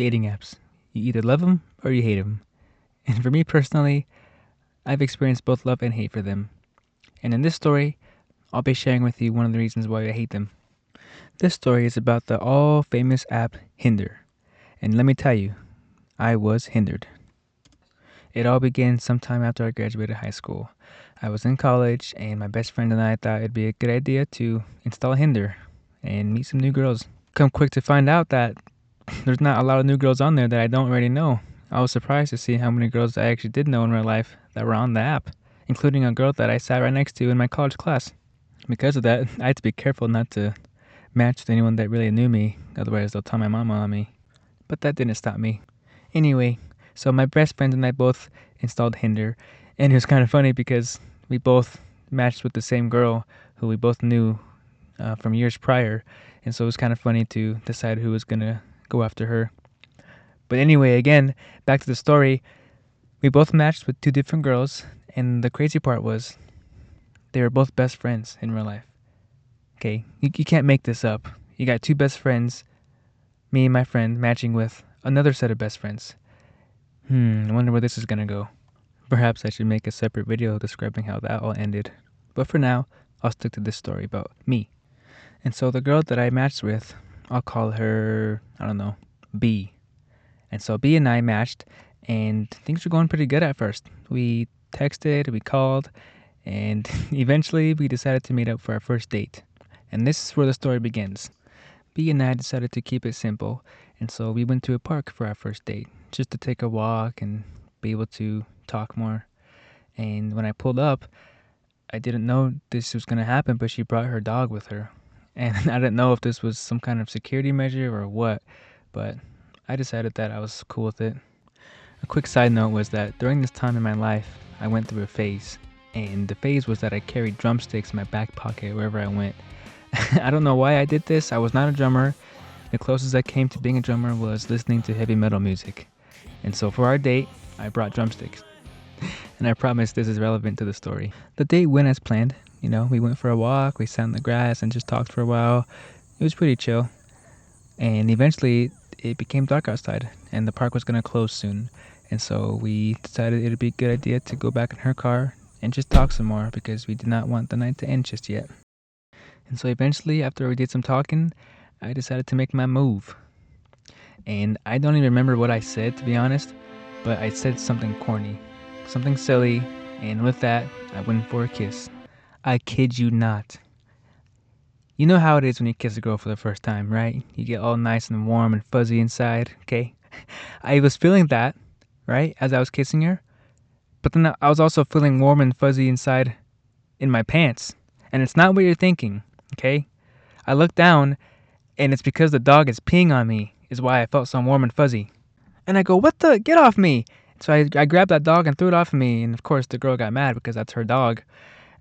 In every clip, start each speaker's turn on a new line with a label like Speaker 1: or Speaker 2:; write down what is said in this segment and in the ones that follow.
Speaker 1: dating apps. You either love them or you hate them. And for me personally, I've experienced both love and hate for them. And in this story, I'll be sharing with you one of the reasons why I hate them. This story is about the all famous app Hinder. And let me tell you, I was hindered. It all began sometime after I graduated high school. I was in college, and my best friend and I thought it'd be a good idea to install Hinder and meet some new girls. Come quick to find out that there's not a lot of new girls on there that I don't already know. I was surprised to see how many girls I actually did know in real life that were on the app, including a girl that I sat right next to in my college class. Because of that, I had to be careful not to match with anyone that really knew me, otherwise they'll tell my mama on me. But that didn't stop me. Anyway, so my best friend and I both installed Hinder, and it was kind of funny because we both matched with the same girl who we both knew from years prior, and so it was kind of funny to decide who was gonna go after her. But anyway, again, back to the story. We both matched with two different girls, and the crazy part was they were both best friends in real life. Okay, you can't make this up. You got two best friends, me and my friend, matching with another set of best friends. I wonder where this is gonna go. Perhaps I should make a separate video describing how that all ended. But for now, I'll stick to this story about me. And so the girl that I matched with, I'll call her, I don't know, B. And so B and I matched, and things were going pretty good at first. We texted, we called, and eventually we decided to meet up for our first date. And this is where the story begins. B and I decided to keep it simple, and so we went to a park for our first date, just to take a walk and be able to talk more. And when I pulled up, I didn't know this was going to happen, but she brought her dog with her. And I didn't know if this was some kind of security measure or what, but I decided that I was cool with it. A quick side note was that during this time in my life, I went through a phase. And the phase was that I carried drumsticks in my back pocket wherever I went. I don't know why I did this. I was not a drummer. The closest I came to being a drummer was listening to heavy metal music. And so for our date, I brought drumsticks. And I promise this is relevant to the story. The date went as planned. We went for a walk, we sat in the grass and just talked for a while. It was pretty chill. And eventually, it became dark outside, and the park was going to close soon. And so we decided it would be a good idea to go back in her car and just talk some more because we did not want the night to end just yet. And so eventually, after we did some talking, I decided to make my move. And I don't even remember what I said, to be honest, but I said something corny, something silly, and with that, I went for a kiss. I kid you not. You know how it is when you kiss a girl for the first time, right? You get all nice and warm and fuzzy inside, okay? I was feeling that, right, as I was kissing her. But then I was also feeling warm and fuzzy inside in my pants. And it's not what you're thinking, okay? I looked down, and it's because the dog is peeing on me, is why I felt so warm and fuzzy. And I go, what the? Get off me! So I grabbed that dog and threw it off of me. And of course, the girl got mad because that's her dog.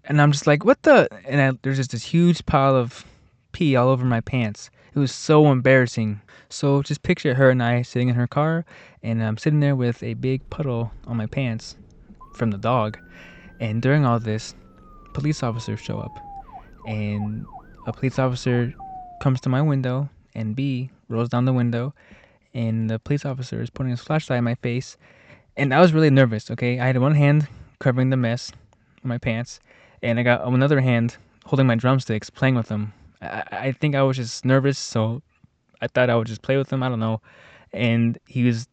Speaker 1: And I'm just like, what the? And there's just this huge pile of pee all over my pants. It was so embarrassing. So just picture her and I sitting in her car, and I'm sitting there with a big puddle on my pants from the dog. And during all this, police officers show up. And a police officer comes to my window, and B rolls down the window, and the police officer is putting his flashlight in my face. And I was really nervous, okay? I had one hand covering the mess on my pants, and I got another hand holding my drumsticks, playing with them. I think I was just nervous, so I thought I would just play with them. I don't know. And he was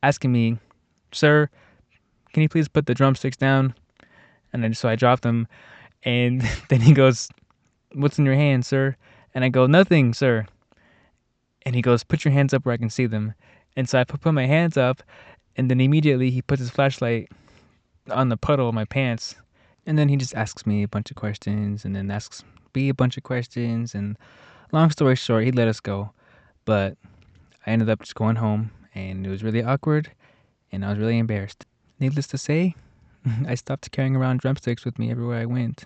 Speaker 1: asking me, sir, can you please put the drumsticks down? And then so I dropped them, and then he goes, what's in your hand, sir? And I go, nothing, sir. And he goes, put your hands up where I can see them. And so I put my hands up, and then immediately he puts his flashlight on the puddle of my pants. And then he just asks me a bunch of questions, and then asks B a bunch of questions. And long story short, he let us go. But I ended up just going home, and it was really awkward, and I was really embarrassed. Needless to say, I stopped carrying around drumsticks with me everywhere I went.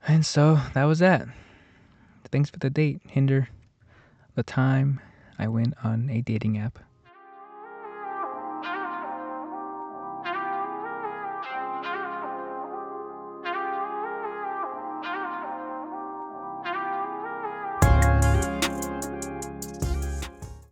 Speaker 1: And so that was that. Thanks for the date, Hinder. The time I went on a dating app.